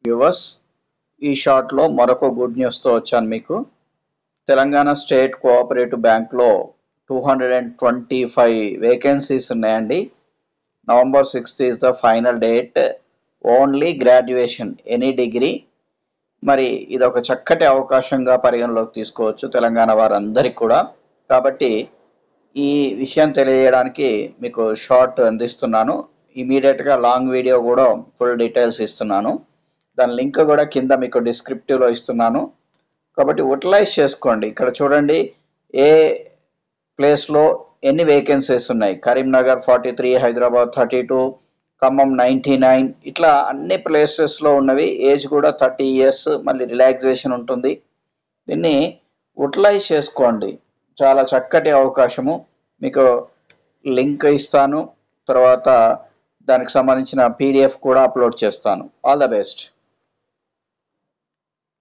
Viewers, ఈ షార్ట్లో మరొక గుడ్ న్యూస్తో వచ్చాను మీకు. తెలంగాణ స్టేట్ కోఆపరేటివ్ బ్యాంక్లో 225 వేకెన్సీస్ ఉన్నాయండి. November 6th is the final date. Only graduation, any degree. మరి ఇది ఒక చక్కటి అవకాశంగా పరిగణలోకి తీసుకోవచ్చు తెలంగాణ వారందరికీ కూడా. కాబట్టి ఈ విషయం తెలియజేయడానికి మీకు షార్ట్ అందిస్తున్నాను. ఇమీడియట్గా లాంగ్ వీడియో కూడా ఫుల్ డీటెయిల్స్ ఇస్తున్నాను. దాని లింక్ కూడా కింద మీకు డిస్క్రిప్టివ్లో ఇస్తున్నాను. కాబట్టి యూటిలైజ్ చేసుకోండి. ఇక్కడ చూడండి ఏ ప్లేస్లో ఎన్ని వేకెన్సీస్ ఉన్నాయి. కరీంనగర్ 43, హైదరాబాద్ 32, ఖమ్మం 99, ఇట్లా అన్ని ప్లేసెస్లో ఉన్నవి. ఏజ్ కూడా 30 years, మళ్ళీ రిలాక్సేషన్ ఉంటుంది. దీన్ని యూటిలైజ్ చేసుకోండి. చాలా చక్కటి అవకాశము. మీకు లింక్ ఇస్తాను, తర్వాత దానికి సంబంధించిన PDF కూడా అప్లోడ్ చేస్తాను. All the best.